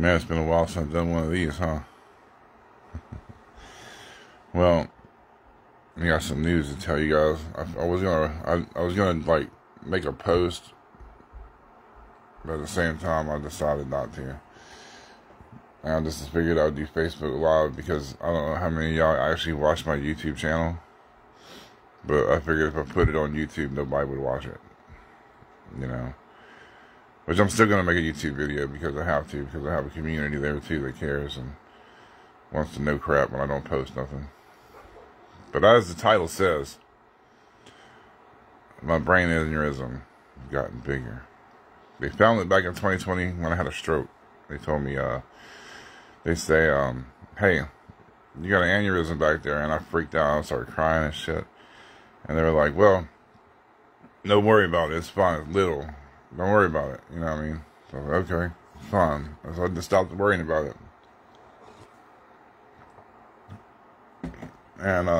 Man, it's been a while since I've done one of these, huh? Well, I got some news to tell you guys. I was gonna like make a post, but at the same time, I decided not to. And I just figured I would do Facebook Live because I don't know how many of y'all actually watch my YouTube channel, but I figured if I put it on YouTube, nobody would watch it. You know. Which I'm still going to make a YouTube video because I have to, because I have a community there too that cares and wants to know crap when I don't post nothing. But as the title says, my brain aneurysm has gotten bigger. They found it back in 2020 when I had a stroke. They told me, they say, hey, you got an aneurysm back there, and I freaked out. I started crying and shit. And they were like, well, don't worry about it. It's fine. It's little. Don't worry about it. You know what I mean? So, okay, fine. So I just stopped worrying about it. And,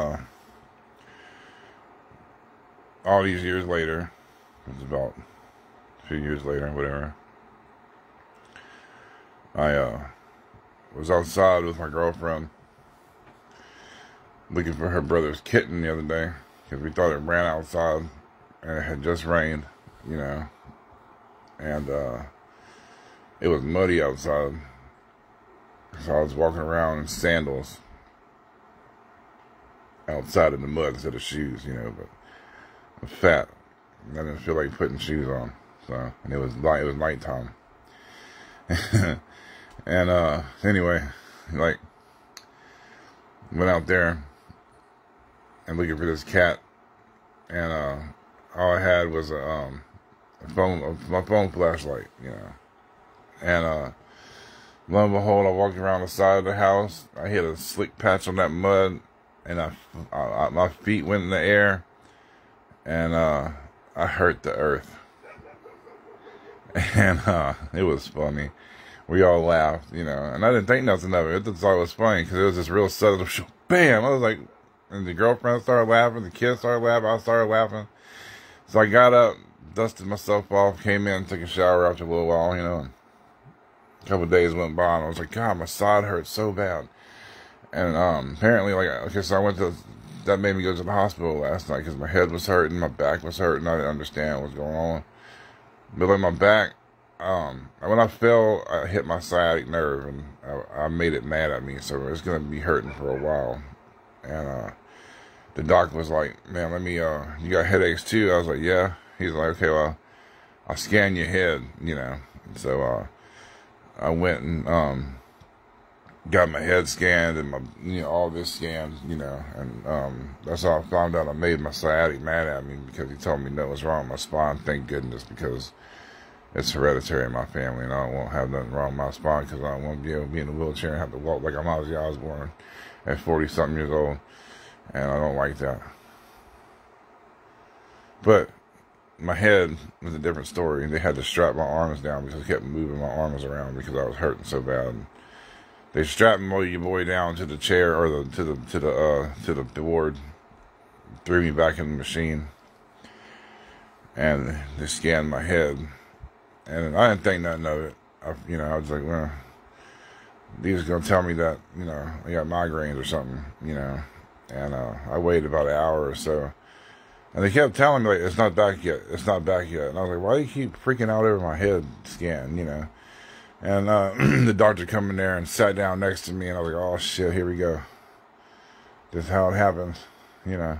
all these years later, it was about a few years later, whatever, I, was outside with my girlfriend looking for her brother's kitten the other day because we thought it ran outside and it had just rained, you know. And it was muddy outside, so I was walking around in sandals outside in the mud instead of shoes, you know. But I'm fat, and I didn't feel like putting shoes on. So, and it was nighttime. And anyway, like, went out there and looking for this cat, and all I had was my phone flashlight, you know. And lo and behold, I walked around the side of the house. I hit a slick patch on that mud, and my feet went in the air, and I hurt the earth. And it was funny. We all laughed, you know, and I didn't think nothing of it. I just thought it was funny because it was just real sudden. Bam! I was like, and the girlfriend started laughing, the kids started laughing, I started laughing. So I got up, dusted myself off, came in, took a shower after a little while, you know. And a couple of days went by, and I was like, God, my side hurts so bad. And apparently, like, okay, so that made me go to the hospital last night because my head was hurting, my back was hurting, I didn't understand what was going on. But like my back, when I fell, I hit my sciatic nerve, and I made it mad at me, so it's going to be hurting for a while. And the doctor was like, man, you got headaches too? I was like, yeah. He's like, okay, well, I'll scan your head, you know. So I went and got my head scanned and my, you know, all this scanned, you know. And that's how I found out I made my sciatic mad at me because he told me nothing was wrong with my spine. Thank goodness, because it's hereditary in my family, and I won't have nothing wrong with my spine because I don't want to be able to be in a wheelchair and have to walk like I'm Ozzy Osbourne at 40-something years old, and I don't like that. But my head was a different story. They had to strap my arms down because I kept moving my arms around because I was hurting so bad. And they strapped my boy down to the chair or to the board, threw me back in the machine, and they scanned my head. And I didn't think nothing of it. I was like, well, these are gonna tell me that, you know, I got migraines or something, you know. And I waited about an hour or so. And they kept telling me, like, it's not back yet. It's not back yet. And I was like, why do you keep freaking out over my head scan, you know? And the doctor come in there and sat down next to me, and I was like, oh, shit, here we go. This is how it happens, you know?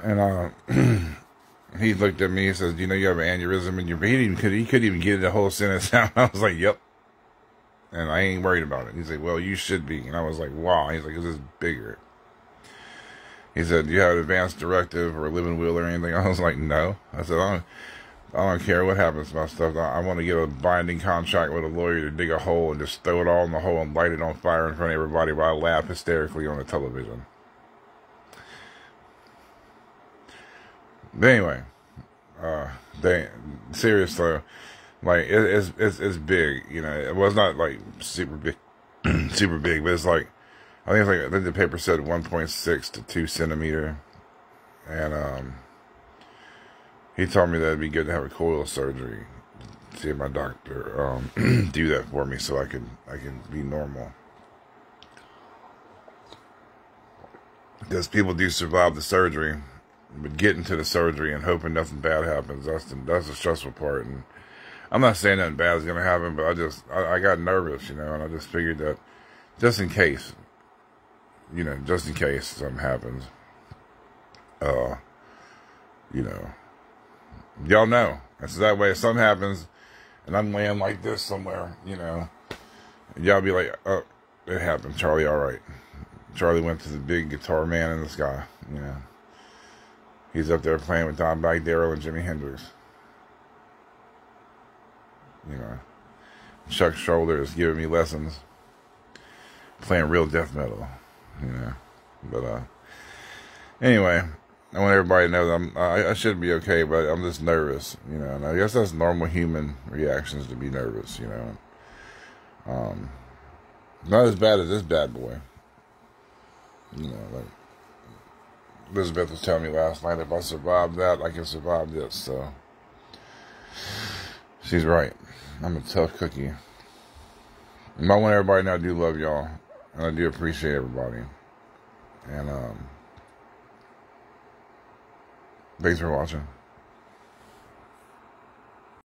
And he looked at me and says, do you know you have an aneurysm in your brain? He couldn't even get the whole sentence out. I was like, yep. And I ain't worried about it. He's like, well, you should be. And I was like, wow. He's like, is this bigger? He said, do you have an advanced directive or a living will or anything? I was like, no. I said, I don't care what happens to my stuff. I want to get a binding contract with a lawyer to dig a hole and just throw it all in the hole and light it on fire in front of everybody while I laugh hysterically on the television. But anyway, seriously, like, it's big, you know. It was not like super big, super big, but it's like, I think the paper said 1.6 to 2 centimeter, and he told me that it'd be good to have a coil surgery see my doctor do that for me so I can be normal. Because people do survive the surgery, but getting to the surgery and hoping nothing bad happens, that's the stressful part. And I'm not saying nothing bad is going to happen, but I got nervous, and I just figured that just in case, just in case something happens, y'all know. And so that way, if something happens and I'm laying like this somewhere, y'all be like, oh, it happened. Charlie, all right. Charlie went to the big guitar man in the sky, He's up there playing with Don Bagdero and Jimi Hendrix. Chuck Shoulder is giving me lessons playing real death metal, But, anyway, I want everybody to know that I should be okay, but I'm just nervous, and I guess that's normal human reactions to be nervous, Not as bad as this bad boy. Like Elizabeth was telling me last night, if I survive that, I can survive this, so she's right. I'm a tough cookie. And I want everybody to know I do love y'all, and I do appreciate everybody. And thanks for watching.